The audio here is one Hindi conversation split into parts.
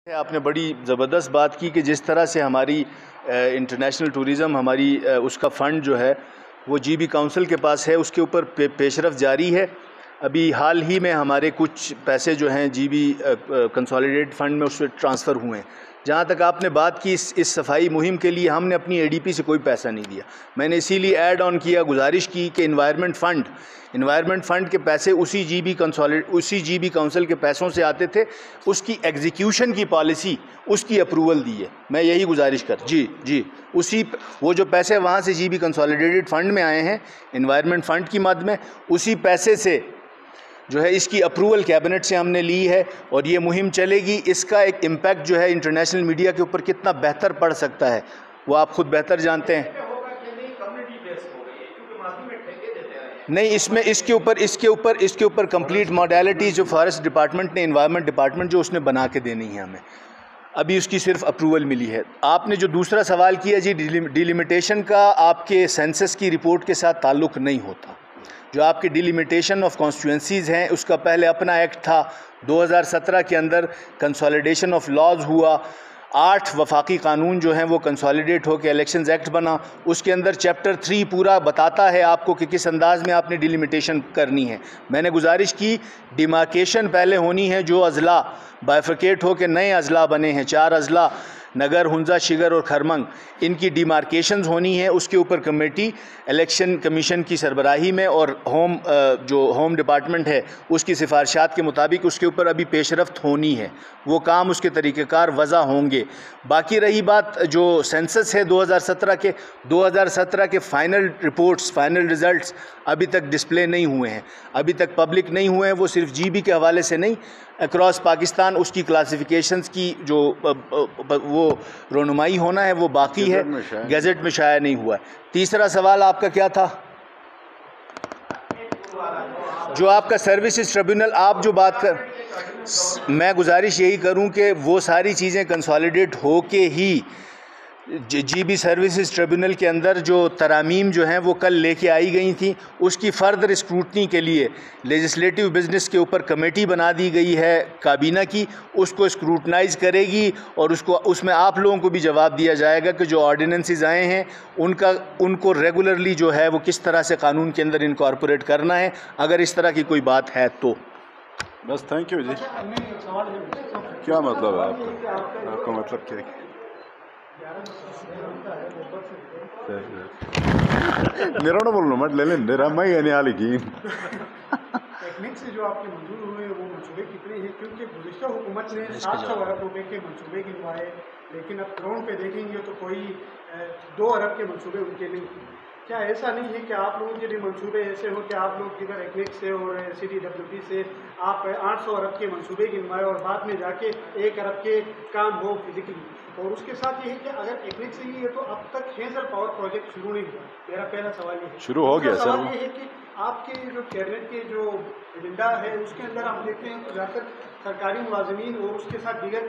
आपने बड़ी ज़बरदस्त बात की कि जिस तरह से हमारी इंटरनेशनल टूरिज़म हमारी उसका फ़ंड जो है वो जीबी काउंसिल के पास है, उसके ऊपर पेशरफ़ जारी है। अभी हाल ही में हमारे कुछ पैसे जो हैं जीबी कंसोलिडेटेड फ़ंड में उससे ट्रांसफ़र हुए हैं। जहाँ तक आपने बात की इस सफाई मुहिम के लिए हमने अपनी एडीपी से कोई पैसा नहीं दिया। मैंने इसीलिए ऐड ऑन किया, गुजारिश की कि इन्वायरमेंट फ़ंड के पैसे उसी जीबी काउंसिल के पैसों से आते थे, उसकी एग्जीक्यूशन की पॉलिसी उसकी अप्रूवल दी है। मैं यही गुजारिश कर जी उसी वो जो पैसे वहाँ से जीबी कंसोलिडेटेड फ़ंड में आए हैं इन्वायरमेंट फ़ंड की मद में, उसी पैसे से जो है इसकी अप्रूवल कैबिनेट से हमने ली है और ये मुहिम चलेगी। इसका एक इम्पैक्ट जो है इंटरनेशनल मीडिया के ऊपर कितना बेहतर पड़ सकता है वो आप खुद बेहतर जानते हैं। नहीं, इसके ऊपर कंप्लीट मॉडलिटीज़ जो फॉरेस्ट डिपार्टमेंट ने, एनवायरनमेंट डिपार्टमेंट जो उसने बना के देनी है हमें, अभी उसकी सिर्फ अप्रूवल मिली है। आपने जो दूसरा सवाल किया जी, डिलिमिटेशन का आपके सेंसस की रिपोर्ट के साथ ताल्लुक़ नहीं होता। जो आपकी डिलिमिटेशन ऑफ कॉन्स्टिट्यूंसीज़ हैं उसका पहले अपना एक्ट था। 2017 के अंदर कंसोलिडेशन ऑफ लॉज हुआ, 8 वफाकी कानून जो हैं वो कंसोलिडेट होकर इलेक्शंस एक्ट बना। उसके अंदर चैप्टर 3 पूरा बताता है आपको कि किस अंदाज में आपने डिलिमिटेशन करनी है। मैंने गुजारिश की डिमार्केशन पहले होनी है, जो अजला बाइफर्केट हो के नए अजला बने हैं, 4 अजला नगर, हुंजा, शिगर और खरमंग, इनकी डिमार्केशंस होनी है। उसके ऊपर कमेटी इलेक्शन कमीशन की सरबराही में और जो होम डिपार्टमेंट है उसकी सिफारिशात के मुताबिक उसके ऊपर अभी पेशरफ्त होनी है। वो काम उसके तरीक़ेकार वज़ा होंगे। बाकी रही बात जो सेंसस है 2017 के फ़ाइनल रिपोर्ट्स, फ़ाइनल रिज़ल्ट्स अभी तक डिस्प्ले नहीं हुए हैं, अभी तक पब्लिक नहीं हुए हैं। वो सिर्फ जीबी के हवाले से नहीं, अक्रॉस पाकिस्तान उसकी क्लासिफिकेशंस की जो वो रोनुमाई होना है वो बाकी है, गज़ट में शाया नहीं हुआ है। तीसरा सवाल आपका क्या था? जो आपका सर्विसेज ट्रिब्यूनल आप जो बात कर, मैं गुजारिश यही करूं कि वो सारी चीज़ें कंसोलिडेट हो के ही जीबी सर्विसेज ट्रिब्यूनल के अंदर जो तरामीम जो हैं वो कल लेके आई गई थी, उसकी फ़र्दर स्क्रूटनी के लिए लेजिस्लेटिव बिज़नेस के ऊपर कमेटी बना दी गई है काबीना की, उसको स्क्रूटनाइज़ करेगी और उसमें आप लोगों को भी जवाब दिया जाएगा कि जो ऑर्डिनेंसेस आए हैं उनको रेगुलरली जो है वो किस तरह से कानून के अंदर इनकॉर्पोरेट करना है, अगर इस तरह की कोई बात है तो। बस थैंक यू जी। क्या मतलब है आपका मतलब क्या है? मेरा बोलना मत ले लें मेरा मैं यानी हाल की टेक्निक से जो आपके मंजूर हुए वो मंसूबे कितने हैं? क्योंकि गुज़िश्ता हुकूमत ने 700 अरब रुपए के मंसूबे गिनवाए, लेकिन अब ग्राउंड पे देखेंगे तो कोई 2 अरब के मंसूबे उनके नहीं। क्या ऐसा नहीं है कि आप लोगों के भी मंसूबे ऐसे हो कि आप लोग जिधर टेक्निक से और CDWP से आप 800 अरब के मंसूबे गिनवाए और बाद में जाके 1 अरब के काम हो फिजिकली? और उसके साथ ये है कि अगर टेक्निक से ही है तो अब तक हेजल पावर प्रोजेक्ट शुरू नहीं हुआ। मेरा पहला सवाल ये है। शुरू हो गया सर। ये है कि आपके जो कैबिनेट के जो एजेंडा है उसके अंदर हम देखते हैं तो ज़्यादातर सरकारी मुलाजमीन और उसके साथ दीगर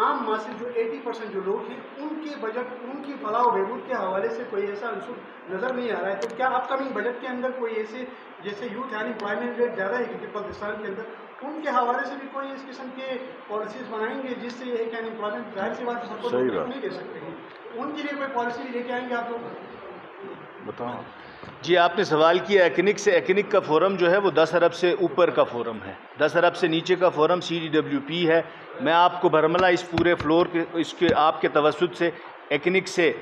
आम मासे जो 80% जो लोग हैं उनके बजट, उनकी फलाह व बहबूद के हवाले से कोई ऐसा अंसुर नज़र नहीं आ रहा है। तो क्या अपकमिंग बजट के अंदर कोई ऐसे, जैसे यूथ अनएम्प्लॉयमेंट रेट ज़्यादा है क्योंकि पाकिस्तान के अंदर, उनके हवाले से भी कोई इस किस्म के पॉलिसीज़ बनाएंगे जिससे ये है कि अनएम्प्लॉयमेंट जाहिर सी बात सबको नहीं दे सकते हैं, उनके लिए कोई पॉलिसी लेके आएंगे आप लोग? बताओ जी। आपने सवाल किया एक्निक से। एक्निक का फोरम जो है वो 10 अरब से ऊपर का फोरम है, 10 अरब से नीचे का फोरम CDWP है। मैं आपको भरमला इस पूरे फ्लोर के इसके आपके तवस्सुत से एक्निक से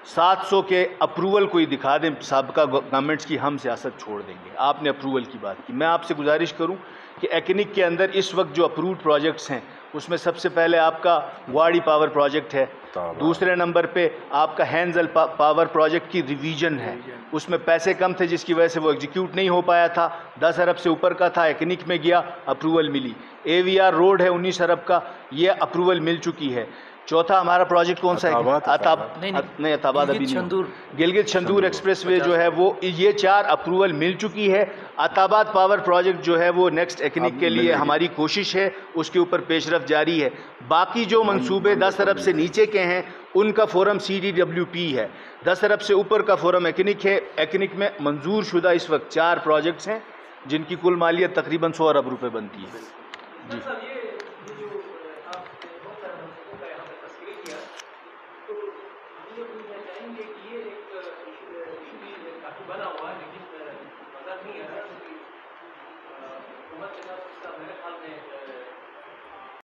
700 के अप्रूवल कोई दिखा दें साबका गवर्नमेंट्स की, हम सियासत छोड़ देंगे। आपने अप्रूवल की बात की, मैं आपसे गुजारिश करूं कि एक्निक के अंदर इस वक्त जो अप्रूव्ड प्रोजेक्ट्स हैं उसमें सबसे पहले आपका वाड़ी पावर प्रोजेक्ट है, दूसरे नंबर पे आपका हैंजल पावर प्रोजेक्ट की रिवीजन है, उसमें पैसे कम थे जिसकी वजह से वो एग्जीक्यूट नहीं हो पाया था। 10 अरब से ऊपर का था, एक्निक में गया, अप्रूवल मिली। AVR रोड है 19 अरब का, ये अप्रूवल मिल चुकी है। चौथा हमारा प्रोजेक्ट कौन सा है? अताबाद अभी नहीं, गिलगित शंदूर एक्सप्रेसवे जो है वो, ये 4 अप्रूवल मिल चुकी है। अताबाद पावर प्रोजेक्ट जो है वो नेक्स्ट एक्निक के लिए हमारी कोशिश है, उसके ऊपर पेशरफ जारी है। बाकी जो मंसूबे 10 अरब से नीचे के हैं उनका फोरम CDWP है, 10 अरब से ऊपर का फोरम एक्निक है। एक्निक में मंजूर शुदा इस वक्त 4 प्रोजेक्ट्स हैं जिनकी कुल मालियत तकरीबन 100 अरब रुपये बनती है। जी मुझे पूरी पहचानेंगे कि ये एक इशू भी काफ़ी बना हुआ है, लेकिन मज़ा नहीं आ रहा क्योंकि हुकूमत के साथ इसका मेरे ख्याल में